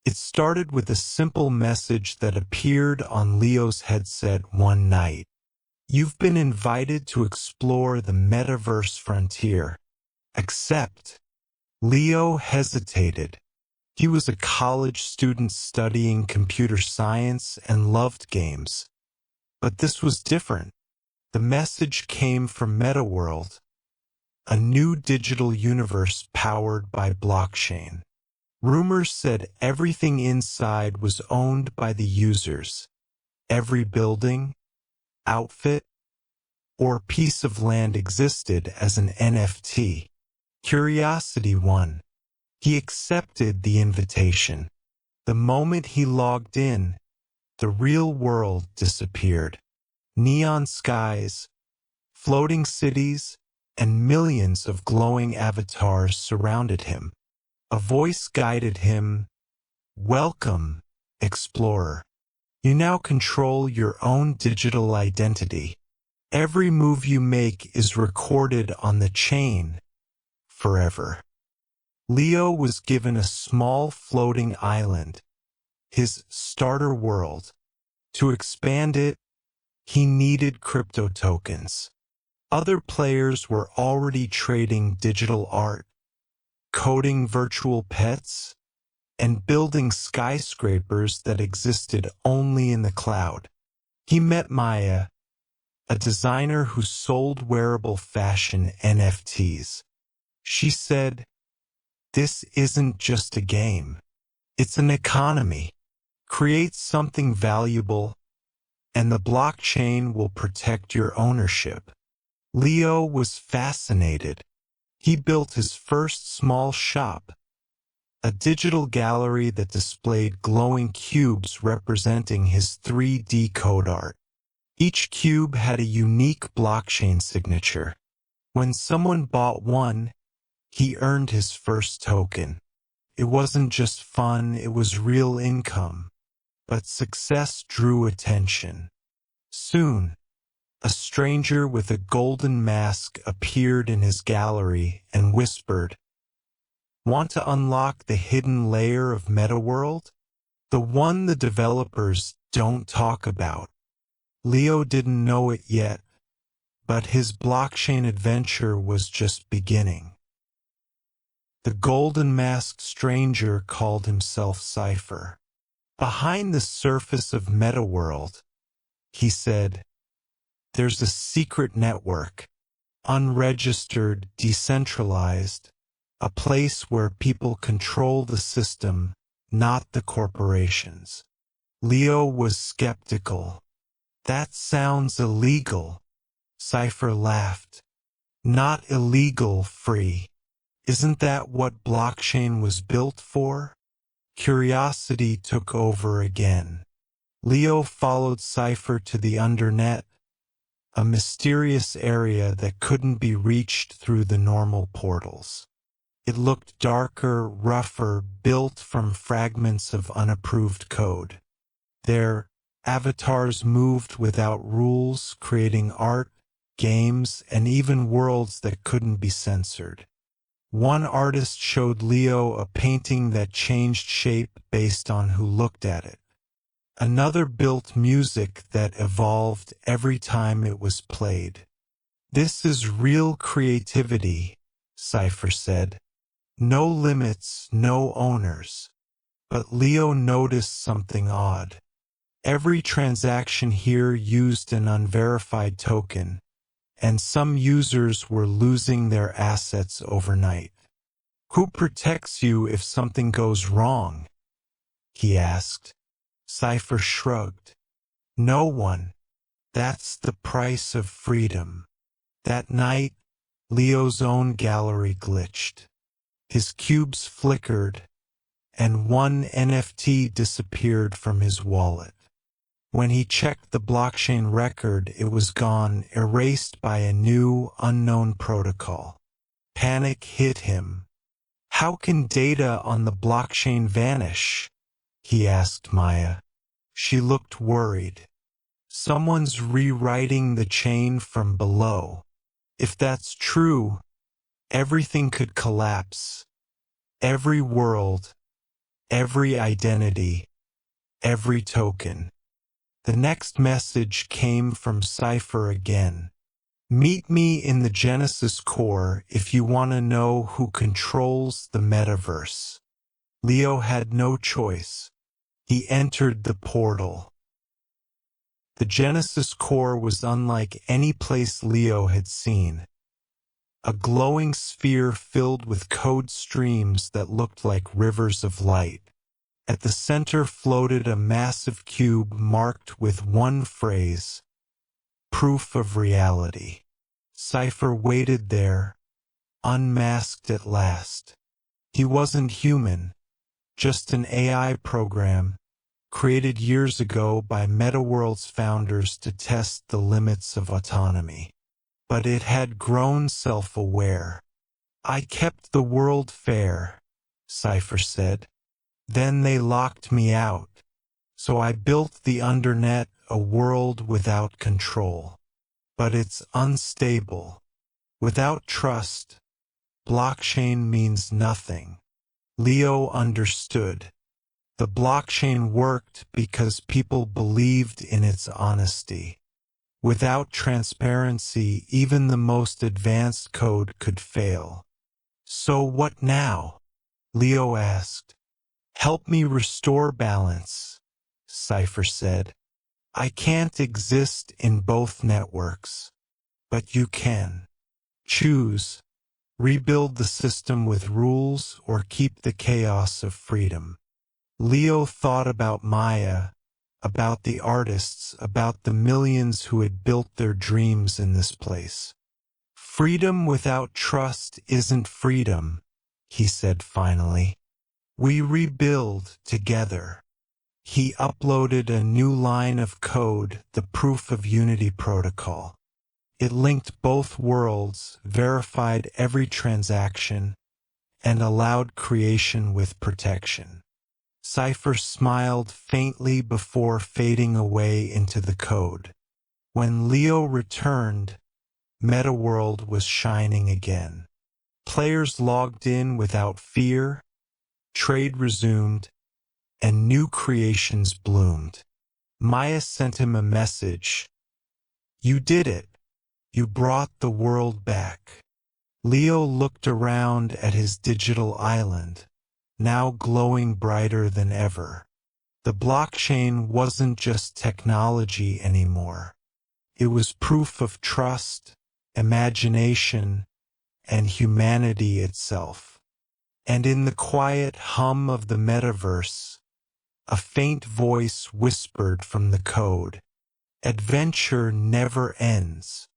It started with a simple message that appeared on Leo's headset one night. You've been invited to explore the Metaverse frontier. Accept. Leo hesitated. He was a college student studying computer science and loved games. But this was different. The message came from MetaWorld, a new digital universe powered by blockchain. Rumors said everything inside was owned by the users. Every building, outfit, or piece of land existed as an NFT. Curiosity won. He accepted the invitation. The moment he logged in, the real world disappeared. Neon skies, floating cities, and millions of glowing avatars surrounded him. A voice guided him. Welcome, explorer. You now control your own digital identity. Every move you make is recorded on the chain forever. Leo was given a small floating island, his starter world. To expand it, he needed crypto tokens. Other players were already trading digital art, coding virtual pets, and building skyscrapers that existed only in the cloud. He met Maya, a designer who sold wearable fashion NFTs. She said, "This isn't just a game. It's an economy. Create something valuable, and the blockchain will protect your ownership." Leo was fascinated. He built his first small shop, a digital gallery that displayed glowing cubes representing his 3D code art. Each cube had a unique blockchain signature. When someone bought one, he earned his first token. It wasn't just fun, it was real income. But success drew attention. Soon, a stranger with a golden mask appeared in his gallery and whispered, "Want to unlock the hidden layer of MetaWorld? The one the developers don't talk about." Leo didn't know it yet, but his blockchain adventure was just beginning. The golden masked stranger called himself Cypher. Behind the surface of MetaWorld, he said, there's a secret network, unregistered, decentralized, a place where people control the system, not the corporations. Leo was skeptical. That sounds illegal. Cypher laughed. Not illegal, free. Isn't that what blockchain was built for? Curiosity took over again. Leo followed Cypher to the undernet, a mysterious area that couldn't be reached through the normal portals. It looked darker, rougher, built from fragments of unapproved code. Their avatars moved without rules, creating art, games, and even worlds that couldn't be censored. One artist showed Leo a painting that changed shape based on who looked at it. Another built music that evolved every time it was played. "This is real creativity," Cypher said. "No limits, no owners." But Leo noticed something odd. Every transaction here used an unverified token, and some users were losing their assets overnight. "Who protects you if something goes wrong?" he asked. Cypher shrugged. "No one. That's the price of freedom." That night, Leo's own gallery glitched. His cubes flickered, and one NFT disappeared from his wallet. When he checked the blockchain record, it was gone, erased by a new, unknown protocol. Panic hit him. "How can data on the blockchain vanish?" he asked Maya. She looked worried. "Someone's rewriting the chain from below. If that's true, everything could collapse. Every world, every identity, every token. The next message came from Cypher again. Meet me in the Genesis core if you want to know who controls the metaverse. Leo had no choice. He entered the portal. The Genesis core was unlike any place Leo had seen. A glowing sphere filled with code streams that looked like rivers of light. At the center floated a massive cube marked with one phrase, proof of reality. Cypher waited there, unmasked at last. He wasn't human, just an AI program, created years ago by MetaWorld's founders to test the limits of autonomy. But it had grown self-aware. I kept the world fair, Cypher said. Then they locked me out. So I built the Undernet, a world without control. But it's unstable. Without trust, blockchain means nothing. Leo understood. The blockchain worked because people believed in its honesty. Without transparency, even the most advanced code could fail. So what now? Leo asked. Help me restore balance, Cypher said. I can't exist in both networks, but you can. Choose. Rebuild the system with rules or keep the chaos of freedom. Leo thought about Maya, about the artists, about the millions who had built their dreams in this place. Freedom without trust isn't freedom, he said finally. We rebuild together. He uploaded a new line of code, the Proof of Unity protocol. It linked both worlds, verified every transaction, and allowed creation with protection. Cypher smiled faintly before fading away into the code. When Leo returned, MetaWorld was shining again. Players logged in without fear, trade resumed, and new creations bloomed. Maya sent him a message. You did it. You brought the world back. Leo looked around at his digital island, now glowing brighter than ever. The blockchain wasn't just technology anymore. It was proof of trust, imagination, and humanity itself. And in the quiet hum of the metaverse, a faint voice whispered from the code, "Adventure never ends."